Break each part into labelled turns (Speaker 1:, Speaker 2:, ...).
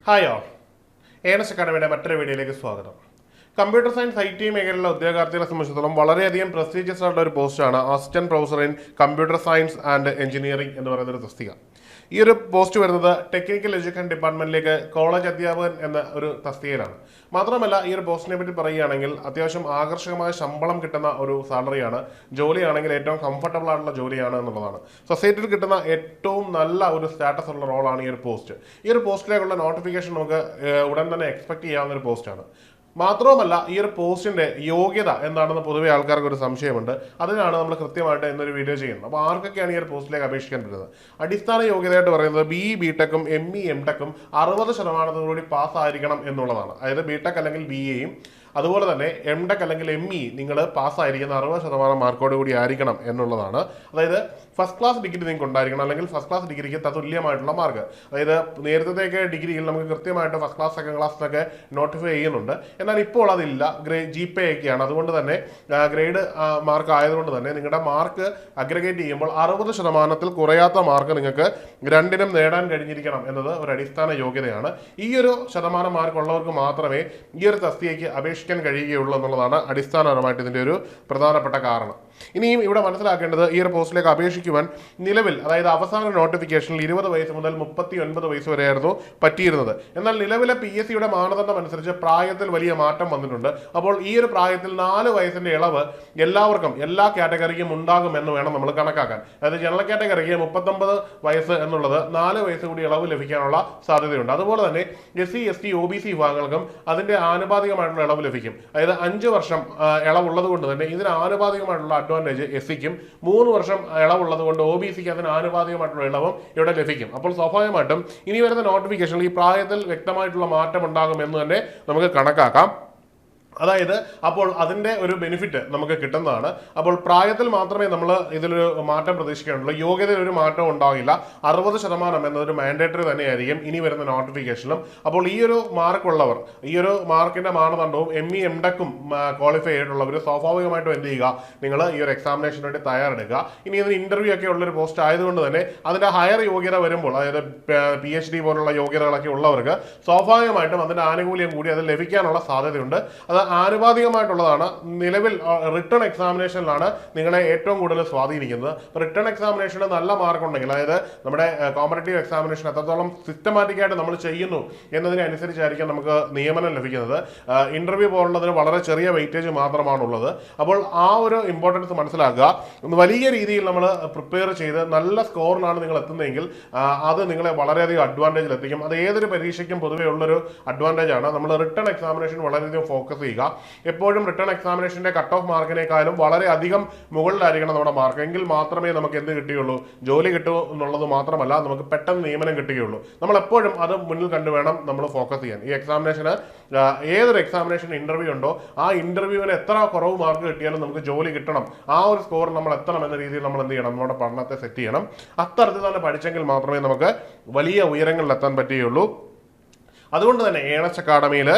Speaker 1: Hi all earnest അക്കാഡമിയുടെ മറ്റൊരു വീഡിയോയിലേക്ക് സ്വാഗതം. കമ്പ്യൂട്ടർ സയൻസ് IT മേഖലയിലുള്ള ഉദ്യോഗാർത്ഥികളെ സംബന്ധിച്ചിടത്തോളം വളരെയധികം പ്രസ്റ്റീജിയസ് ആയിട്ടുള്ള ഒരു പോസ്റ്റാണ് assistant professor in computer science and engineering എന്ന് പറയുന്ന ഒരു തസ്തിക. ഈ ഒരു പോസ്റ്റ് വരുന്നത് ടെക്നിക്കൽ എഡ്യൂക്കേഷൻ ഡിപ്പാർട്ട്മെന്റിലേക്ക് കോളേജ് അധ്യാപകൻ എന്ന ഒരു തസ്തികയിലാണ്. മാത്രമല്ല ഈ ഒരു പോസ്റ്റിനെ പറ്റി പറയുകയാണെങ്കിൽ അത്യാവശ്യം ആകർഷകമായ ശമ്പളം കിട്ടുന്ന ഒരു സാലറിയാണ്, ജോലിയാണെങ്കിൽ ഏറ്റവും കംഫർട്ടബിൾ ആയിട്ടുള്ള ജോലിയാണ് എന്നുള്ളതാണ്. സൊസൈറ്റിയിൽ കിട്ടുന്ന ഏറ്റവും നല്ല ഒരു സ്റ്റാറ്റസ് ഉള്ള റോളാണ് ഈ ഒരു പോസ്റ്റ്. ഈ ഒരു പോസ്റ്റിലേക്കുള്ള നോട്ടിഫിക്കേഷൻ നമുക്ക് ഉടൻ തന്നെ എക്സ്പെക്ട് ചെയ്യാവുന്ന ഒരു പോസ്റ്റാണ്. മാത്രവുമല്ല ഈ ഒരു പോസ്റ്റിന്റെ യോഗ്യത എന്താണെന്ന് പൊതുവെ ആൾക്കാർക്ക് ഒരു സംശയമുണ്ട്. അതിനാണ് നമ്മൾ കൃത്യമായിട്ട് എന്നൊരു വീഡിയോ ചെയ്യുന്നത്. അപ്പോൾ ആർക്കൊക്കെയാണ് ഈ ഒരു പോസ്റ്റിലേക്ക് അപേക്ഷിക്കാൻ പറ്റുന്നത്? അടിസ്ഥാന യോഗ്യതയായിട്ട് പറയുന്നത് BE.BTech-ഉം ME M.Tech-ഉം 60% പാസ്സായിരിക്കണം എന്നുള്ളതാണ്. അതായത് BTech അല്ലെങ്കിൽ BA-യും അതുപോലെ തന്നെ M.Tech അല്ലെങ്കിൽ ME നിങ്ങൾ പാസ്സായിരിക്കുന്ന 60% മാർക്കോട് കൂടി ആയിരിക്കണം എന്നുള്ളതാണ്. അതായത് ഫസ്റ്റ് ക്ലാസ് ഡിഗ്രി നിങ്ങൾക്ക് ഉണ്ടായിരിക്കണം, അല്ലെങ്കിൽ ഫസ്റ്റ് ക്ലാസ് ഡിഗ്രിക്ക് തുല്യമായിട്ടുള്ള മാർക്ക്. അതായത് നേരത്തെ ഡിഗ്രിയിൽ നമുക്ക് കൃത്യമായിട്ട് ഫസ്റ്റ് ക്ലാസ് സെക്കൻഡ് ക്ലാസ് എന്നൊക്കെ നോട്ടിഫൈ ചെയ്യുന്നുണ്ട്. എന്നാൽ ഇപ്പോൾ അതില്ല, GPA ഒക്കെയാണ്. അതുകൊണ്ട് തന്നെ ഗ്രേഡ് മാർക്ക് ആയതുകൊണ്ട് തന്നെ നിങ്ങളുടെ മാർക്ക് അഗ്രഗേറ്റ് ചെയ്യുമ്പോൾ 60% കുറയാത്ത മാർക്ക് നിങ്ങൾക്ക് രണ്ടിനും നേടാൻ കഴിഞ്ഞിരിക്കണം എന്നത് ഒരു അടിസ്ഥാന യോഗ്യതയാണ്. ഈ ഒരു ശതമാനം മാർക്ക് ഉള്ളവർക്ക് മാത്രമേ ഈ ഒരു തസ്തികയ്ക്ക് അപേക്ഷിക്കാൻ കഴിയുകയുള്ളൂ എന്നുള്ളതാണ് അടിസ്ഥാനപരമായിട്ട് ഇതിൻ്റെ ഒരു പ്രധാനപ്പെട്ട കാരണം. ഇനിയും ഇവിടെ മനസ്സിലാക്കേണ്ടത് ഈ ഒരു പോസ്റ്റിലേക്ക് അപേക്ഷിക്കുവാൻ നിലവിൽ, അതായത് അവസാന നോട്ടിഫിക്കേഷനിൽ 20 വയസ്സ് മുതൽ 39 വയസ്സ് വരെയായിരുന്നു പറ്റിയിരുന്നത്. എന്നാൽ നിലവിലെ PSCയുടെ മാനദണ്ഡം അനുസരിച്ച് പ്രായത്തിൽ വലിയ മാറ്റം വന്നിട്ടുണ്ട്. അപ്പോൾ ഈ ഒരു പ്രായത്തിൽ 4 വയസ്സിന്റെ ഇളവ് എല്ലാവർക്കും, എല്ലാ കാറ്റഗറിക്കും ഉണ്ടാകുമെന്ന് വേണം നമ്മൾ കണക്കാക്കാൻ. അതായത് ജനറൽ കാറ്റഗറിക്ക് 39 വയസ്സ് എന്നുള്ളത് 4 വയസ്സ് കൂടി ഇളവ് ലഭിക്കാനുള്ള സാധ്യതയുണ്ട്. അതുപോലെ തന്നെ SC ST OBC വിഭാഗങ്ങൾക്കും അതിന്റെ ആനുപാതികമായിട്ടുള്ള ഇളവ് ലഭിക്കും. അതായത് 5 വർഷം ഇളവുള്ളത് കൊണ്ട് തന്നെ ഇതിന് ആനുപാതികമായിട്ടുള്ള അഡ്വാൻറ്റേജ് SCക്കും, 3 വർഷം ഇളവുള്ളത് കൊണ്ട് OBCക്ക് അതിന് ആനുപാതികമായിട്ടുള്ള ഇളവും ഇവിടെ ലഭിക്കും. അപ്പോൾ സ്വാഭാവികമായിട്ടും ഇനി വരുന്ന നോട്ടിഫിക്കേഷനിൽ ഈ പ്രായത്തിൽ വ്യക്തമായിട്ടുള്ള മാറ്റം ഉണ്ടാകും എന്ന് തന്നെ നമുക്ക് കണക്കാക്കാം. അതായത് അപ്പോൾ അതിൻ്റെ ഒരു ബെനിഫിറ്റ് നമുക്ക് കിട്ടുന്നതാണ്. അപ്പോൾ പ്രായത്തിൽ മാത്രമേ നമ്മൾ ഇതിലൊരു മാറ്റം പ്രതീക്ഷിക്കാനുള്ളൂ. യോഗ്യതയിൽ ഒരു മാറ്റം ഉണ്ടാകില്ല. 60% എന്നതൊരു മാൻഡേറ്ററി തന്നെയായിരിക്കും ഇനി വരുന്ന നോട്ടിഫിക്കേഷനിലും. അപ്പോൾ ഈ ഒരു മാർക്കുള്ളവർ, ഈ ഒരു മാർക്കിന്റെ മാനദണ്ഡവും ME M.Tech-ഉം ക്വാളിഫൈ ചെയ്തിട്ടുള്ളവർ സ്വാഭാവികമായിട്ടും എന്ത് ചെയ്യുക, നിങ്ങൾ ഈ ഒരു എക്സാമിനേഷന് വേണ്ടി തയ്യാറെടുക്കുക. ഇനി ഇതിന് ഇന്റർവ്യൂ ഒക്കെ ഉള്ളൊരു പോസ്റ്റ് ആയതുകൊണ്ട് തന്നെ അതിന്റെ ഹയർ യോഗ്യത വരുമ്പോൾ, അതായത് PhD പോലുള്ള യോഗ്യതകളൊക്കെ ഉള്ളവർക്ക് സ്വാഭാവികമായിട്ടും അതിന്റെ ആനുകൂല്യം കൂടി അത് ലഭിക്കാനുള്ള സാധ്യതയുണ്ട്. അത് ആനുപാതികമായിട്ടുള്ളതാണ്. നിലവിൽ റിട്ടേൺ എക്സാമിനേഷനിലാണ് നിങ്ങളെ ഏറ്റവും കൂടുതൽ സ്വാധീനിക്കുന്നത്. റിട്ടേൺ എക്സാമിനേഷന് നല്ല മാർക്ക് ഉണ്ടെങ്കിൽ, അതായത് നമ്മുടെ കോമ്പറ്റേറ്റീവ് എക്സാമിനേഷൻ എത്രത്തോളം സിസ്റ്റമാറ്റിക് ആയിട്ട് നമ്മൾ ചെയ്യുന്നു എന്നതിനനുസരിച്ചായിരിക്കും നമുക്ക് നിയമനം ലഭിക്കുന്നത്. ഇന്റർവ്യൂ പോലുള്ളതിന് വളരെ ചെറിയ വെയിറ്റേജ് മാത്രമാണുള്ളത്. അപ്പോൾ ആ ഒരു ഇമ്പോർട്ടൻസ് മനസ്സിലാക്കുക. വലിയ രീതിയിൽ നമ്മൾ പ്രിപ്പയർ ചെയ്ത് നല്ല സ്കോറിലാണ് നിങ്ങൾ എത്തുന്നതെങ്കിൽ അത് നിങ്ങളെ വളരെയധികം അഡ്വാൻറ്റേജിൽ എത്തിക്കും. അത് ഏതൊരു പരീക്ഷയ്ക്കും പൊതുവെ ഉള്ളൊരു അഡ്വാൻറ്റേജ് ആണ്. നമ്മൾ റിട്ടേൺ എക്സാമിനേഷൻ വളരെയധികം ഫോക്കസ് ചെയ്യുക. എപ്പോഴും റിട്ടേൺ എക്സാമിനേഷന്റെ കട്ട് ഓഫ് മാർക്കിനേക്കാളും വളരെ അധികം മുകളിലായിരിക്കണം നമ്മുടെ മാർക്ക്. എങ്കിൽ മാത്രമേ നമുക്ക് എന്ത് കിട്ടുകയുള്ളൂ, ജോലി കിട്ടൂ എന്നുള്ളത് മാത്രമല്ല, നമുക്ക് പെട്ടെന്ന് നിയമനം കിട്ടുകയുള്ളൂ. നമ്മൾ എപ്പോഴും അത് മുന്നിൽ കണ്ടു വേണം നമ്മൾ ഫോക്കസ് ചെയ്യാൻ. ഈ എക്സാമിനേഷന് ഏതൊരു എക്സാമിനേഷൻ ഇന്റർവ്യൂ ഉണ്ടോ ആ ഇന്റർവ്യൂവിന് എത്ര കുറവ് മാർക്ക് കിട്ടിയാലും നമുക്ക് ജോലി കിട്ടണം, ആ ഒരു സ്കോർ നമ്മൾ എത്തണം എന്ന രീതിയിൽ നമ്മൾ എന്ത് ചെയ്യണം, നമ്മുടെ പഠനത്തെ സെറ്റ് ചെയ്യണം. അത്തരത്തിൽ തന്നെ പഠിച്ചെങ്കിൽ മാത്രമേ നമുക്ക് വലിയ ഉയരങ്ങളിൽ എത്താൻ പറ്റുകയുള്ളൂ. അതുകൊണ്ട് തന്നെ ഏണസ് അക്കാഡമിയിൽ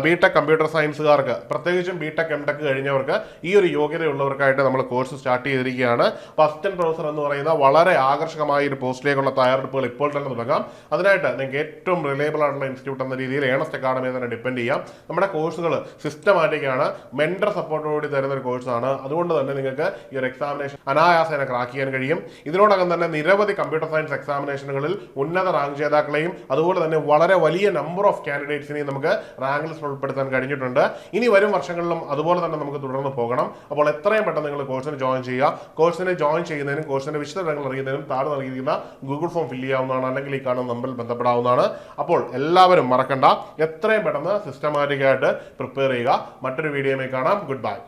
Speaker 1: BTech കമ്പ്യൂട്ടർ സയൻസുകാർക്ക്, പ്രത്യേകിച്ചും BTech M.Tech കഴിഞ്ഞവർക്ക്, ഈ ഒരു യോഗ്യതയുള്ളവർക്കായിട്ട് നമ്മൾ കോഴ്സ് സ്റ്റാർട്ട് ചെയ്തിരിക്കുകയാണ്. അസിസ്റ്റന്റ് പ്രൊഫസർ എന്ന് പറയുന്ന വളരെ ആകർഷകമായ ഒരു പോസ്റ്റിലേക്കുള്ള തയ്യാറെടുപ്പുകൾ ഇപ്പോൾ തന്നെ തുടങ്ങാം. അതിനായിട്ട് നിങ്ങൾക്ക് ഏറ്റവും റിലയബിൾ ആയിട്ടുള്ള ഇൻസ്റ്റിറ്റ്യൂട്ട് എന്ന രീതിയിൽ ഏണസ് അക്കാഡമിയെ തന്നെ ഡിപ്പെൻഡ് ചെയ്യാം. നമ്മുടെ കോഴ്സുകൾ സിസ്റ്റമാറ്റിക് ആണ്, മെന്റർ സപ്പോർട്ടോടുകൂടി തരുന്ന ഒരു കോഴ്സാണ്. അതുകൊണ്ട് തന്നെ നിങ്ങൾക്ക് ഈ ഒരു എക്സാമിനേഷൻ അനായാസേന ക്രാക്ക് ചെയ്യാൻ കഴിയും. ഇതിനോടകം തന്നെ നിരവധി കമ്പ്യൂട്ടർ സയൻസ് എക്സാമിനേഷനുകളിൽ ഉന്നത റാങ്ക് ജേതാക്കളെയും അതുപോലെ തന്നെ വളരെ വലിയ നമ്പർ ഓഫ് കാൻഡിഡേറ്റ്സിനെ നമുക്ക് റാങ്ക് ലിസ്റ്റ് ഉൾപ്പെടുത്താൻ കഴിഞ്ഞിട്ടുണ്ട്. ഇനി വരും വർഷങ്ങളിലും അതുപോലെ തന്നെ നമുക്ക് തുടർന്ന് പോകണം. അപ്പോൾ എത്രയും പെട്ടെന്ന് നിങ്ങൾ കോഴ്സിന് ജോയിൻ ചെയ്യുക. കോഴ്സിന് ജോയിൻ ചെയ്യുന്നതിനും കോഴ്സിന്റെ വിശദങ്ങൾ അറിയുന്നതിനും താഴെ നൽകിയിരിക്കുന്ന ഗൂഗിൾ ഫോം ഫില്ല് ചെയ്യാവുന്നതാണ്, അല്ലെങ്കിൽ ഈ കാണുന്ന നമ്പറിൽ ബന്ധപ്പെടാവുന്നതാണ്. അപ്പോൾ എല്ലാവരും മറക്കണ്ട, എത്രയും പെട്ടെന്ന് സിസ്റ്റമാറ്റിക് ആയിട്ട് പ്രിപ്പയർ ചെയ്യുക. മറ്റൊരു വീഡിയോയുമായി കാണാം. Good bye.